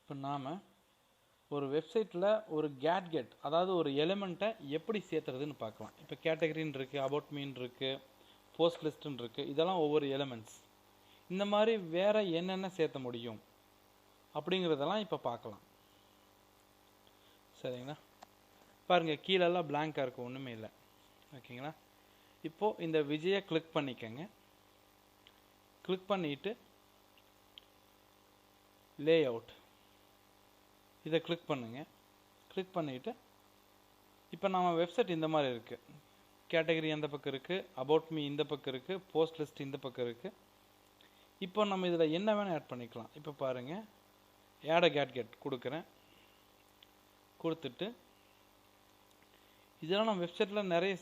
இப்போ நாம் ஒரு வெப்சைட்டில் ஒரு கேட்கெட் அதாவது ஒரு எலிமெண்ட்டை எப்படி சேர்த்துறதுன்னு பார்க்கலாம். இப்போ கேட்டகரின்னு இருக்குது, அபவுட் மீன் இருக்குது, போஸ்ட் லிஸ்ட்டுன்னு இருக்குது. இதெல்லாம் ஒவ்வொரு எலிமெண்ட்ஸ். இந்த மாதிரி வேறு என்னென்ன சேர்த்த முடியும் அப்படிங்கிறதெல்லாம் இப்போ பார்க்கலாம். சரிங்களா? பாருங்கள், கீழெல்லாம் பிளாங்காக இருக்கும், ஒன்றுமே இல்லை. ஓகேங்களா? இப்போது இந்த விஜயை கிளிக் பண்ணிக்கங்க. கிளிக் பண்ணிவிட்டு லே அவுட் இதை கிளிக் பண்ணுங்க. கிளிக் பண்ணிவிட்டு இப்போ நம்ம வெப்சைட் இந்த மாதிரி இருக்குது. கேட்டகரி அந்த பக்கம் இருக்குது, அபவுட் மீ இந்த பக்கம் இருக்குது, போஸ்ட் லிஸ்ட் இந்த பக்கம் இருக்குது. இப்போ நம்ம இதில் என்ன வேணால் ஆட் பண்ணிக்கலாம். இப்போ பாருங்கள், ஆட் கேட்கெட் கொடுக்குறேன். கொடுத்துட்டு இதெல்லாம் நம்ம வெப்சைட்டில் நிறைய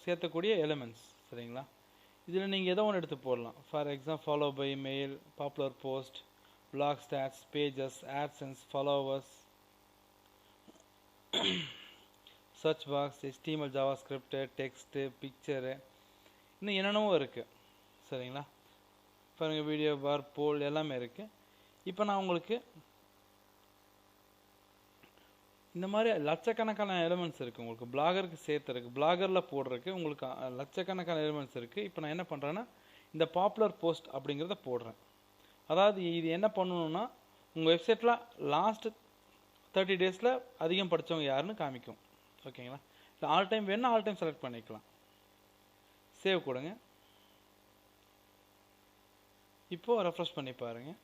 சேர்த்தக்கூடிய எலிமெண்ட்ஸ். சரிங்களா? இதில் நீங்கள் ஏதோ ஒன்று எடுத்து போடலாம். For example follow by, mail, popular post, blog stats, pages, AdSense, followers, search box, HTML, JavaScript, text, picture, இன்னும் என்னென்னவோ இருக்குது. சரிங்களா? பாருங்கள், வீடியோ பார், போல் எல்லாமே இருக்குது. இப்போ நான் உங்களுக்கு இந்த மாதிரி லட்சக்கணக்கான எலிமெண்ட்ஸ் இருக்குது. உங்களுக்கு பிளாகருக்கு சேர்த்துருக்கு, பிளாகரில் போடுறதுக்கு உங்களுக்கு லட்சக்கணக்கான எலிமெண்ட்ஸ் இருக்குது. இப்போ நான் என்ன பண்ணுறேன்னா, இந்த பாப்புலர் போஸ்ட் அப்படிங்கிறத போடுறேன். அதாவது இது என்ன பண்ணணும்னா, உங்கள் வெப்சைட்டில் லாஸ்ட் 30 டேஸில் அதிகம் படித்தவங்க யாருன்னு காமிக்கும். ஓகேங்களா? இல்லை ஆல் டைம் வேணுன்னா ஆல் டைம் செலக்ட் பண்ணிக்கலாம். சேவ் கொடுங்க. இப்போது ரெஃப்ரெஷ் பண்ணி பாருங்கள்.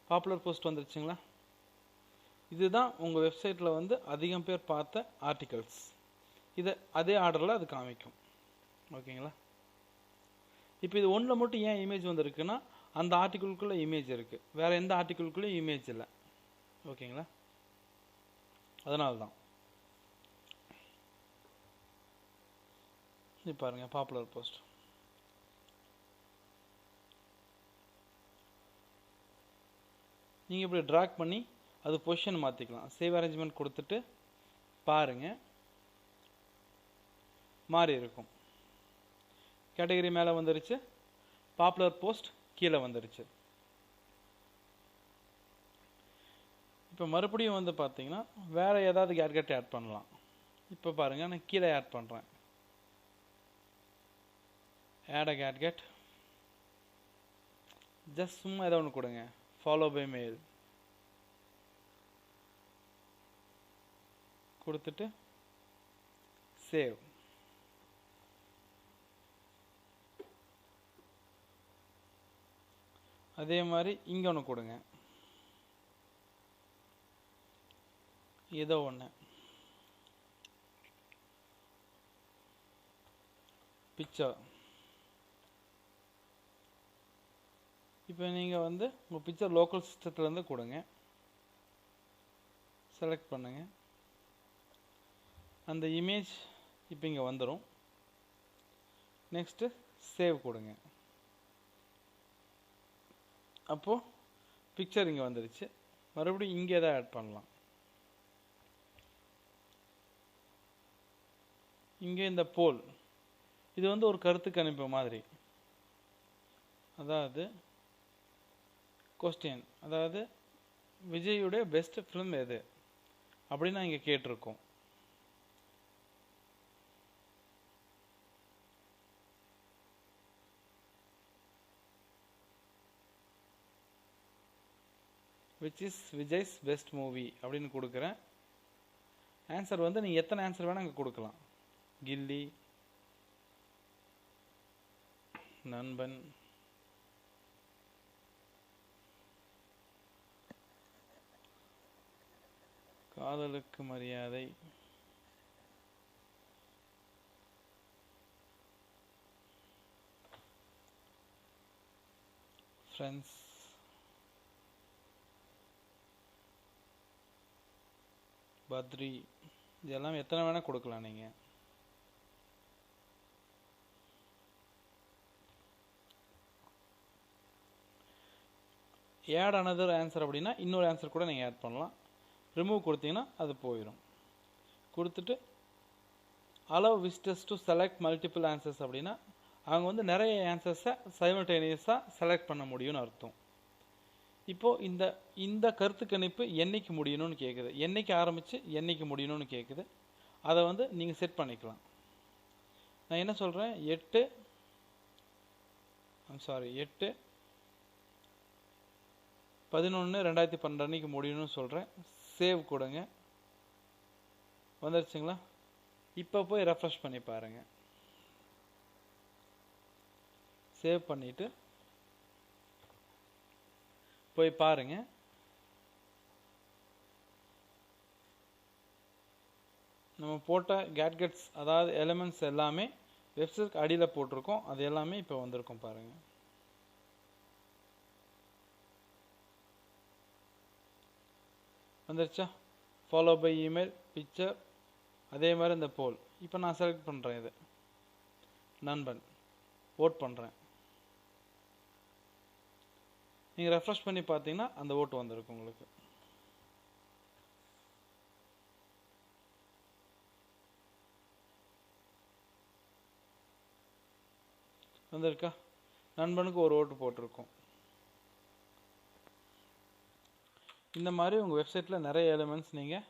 பாப்புலர் போஸ்ட் வந்துருச்சுங்களா? இதுதான் உங்கள் வெப்சைட்டில் வந்து அதிகம் பேர் பார்த்த ஆர்டிகல்ஸ். இதை அதே ஆர்டரில் அது காமிக்கும். ஓகேங்களா? இப்போ இது ஒன்றில் மட்டும் ஏன் இமேஜ் வந்துருக்குன்னா, அந்த ஆர்டிக்கிள்குள்ளே இமேஜ் இருக்குது, வேறு எந்த ஆர்டிக்கிள்குள்ளேயும் இமேஜ் இல்லை. ஓகேங்களா? அதனால தான் இது பாருங்கள், பாப்புலர் போஸ்ட். நீங்கள் இப்படி ட்ராக் பண்ணி அது பொசிஷன் மாற்றிக்கலாம். சேவ் அரேஞ்ச்மெண்ட் கொடுத்துட்டு பாருங்கள், மாறி இருக்கும். கேட்டகரி மேலே வந்துருச்சு, பாப்புலர் போஸ்ட் கீழே வந்துருச்சு. இப்போ மறுபடியும் வந்து பார்த்தீங்கன்னா வேறு ஏதாவது கேட்கெட் ஆட் பண்ணலாம். இப்போ பாருங்கள், நான் கீழே ஆட் பண்ணுறேன். ஆட் அ கேட்கெட். ஜஸ்ட் சும்மா ஏதோ ஒன்று கொடுங்க. ஃபாலோ பை மெயில் கொடுத்துட்டு சேவ். அதே மாதிரி இங்கே ஒன்று கொடுங்க, ஏதோ ஒன்று பிக்சர். இப்போ நீங்கள் வந்து உங்கள் பிக்சர் லோக்கல் சிஸ்டத்துலேருந்து கொடுங்க, செலக்ட் பண்ணுங்கள். அந்த இமேஜ் இப்போ இங்கே வந்துடும். நெக்ஸ்ட்டு சேவ் கொடுங்க. அப்போது பிக்சர் இங்கே வந்துடுச்சு. மறுபடியும் இங்கே தான் ஆட் பண்ணலாம். இங்கே இந்த போல், இது வந்து ஒரு கருத்து கணிப்பு மாதிரி. அதாவது கொஸ்டின், அதாவது விஜயுடைய பெஸ்ட் ஃபிலிம் எது அப்படின்னு நான் இங்கே கேட்டிருக்கோம். Which is Vijay's best movie அப்படின்னு கொடுக்குறேன். ஆன்சர் வந்து நீங்கள் எத்தனை ஆன்சர் வேணால் அங்கே கொடுக்கலாம். கில்லி, நண்பன், காதலுக்கு மரியாதை, ஃப்ரெண்ட்ஸ், பத்ரி, இதெல்லாம் எத்தனை வேணால் கொடுக்கலாம் நீங்கள். ஆட் அனதர் ஆன்சர் அப்படின்னா இன்னொரு ஆன்சர் கூட நீங்கள் ஆட் பண்ணலாம். ரிமூவ் கொடுத்தீங்கன்னா அது போயிடும். கொடுத்துட்டு allow visitors to select multiple answers அப்படின்னா அவங்க வந்து நிறைய ஆன்சர்ஸை சைமல்டேனியஸாக செலக்ட் பண்ண முடியும்னு அர்த்தம். இப்போது இந்த கருத்து கணிப்பு என்னைக்கு முடியணும்னு கேட்குது, என்னைக்கு ஆரம்பித்து என்னைக்கு முடியணும்னு கேட்குது. அதை வந்து நீங்கள் செட் பண்ணிக்கலாம். நான் என்ன சொல்கிறேன், 8/11/2012 அன்னைக்கு முடியணும்னு சொல்கிறேன். சேவ் கொடுங்க. வந்துருச்சுங்களா? இப்போ போய் ரெஃப்ரெஷ் பண்ணி பாருங்கள். சேவ் பண்ணிவிட்டு போய் பாருங்கள். நம்ம போட்ட கேட்கெட்ஸ் அதாவது எலிமெண்ட்ஸ் எல்லாமே வெப்சைட் அடியில் போட்டிருக்கோம். அது எல்லாமே இப்போ வந்திருக்கும் பாருங்கள். வந்துருச்சா? ஃபாலோ பை இமெயில், பிக்சர், அதே மாதிரி இந்த போல். இப்போ நான் செலக்ட் பண்ணுறேன், இது நண்பன் ஓட் பண்ணுறேன். நீங்கள் ரெஃப்ரெஷ் பண்ணி பார்த்தீங்கன்னா அந்த ஓட்டு வந்திருக்கு உங்களுக்கு. வந்திருக்கா? நண்பனுக்கு ஒரு ஓட்டு போட்டிருக்கோம். இந்த மாதிரி உங்கள் வெப்சைட்டில் நிறைய எலிமெண்ட்ஸ் நீங்கள்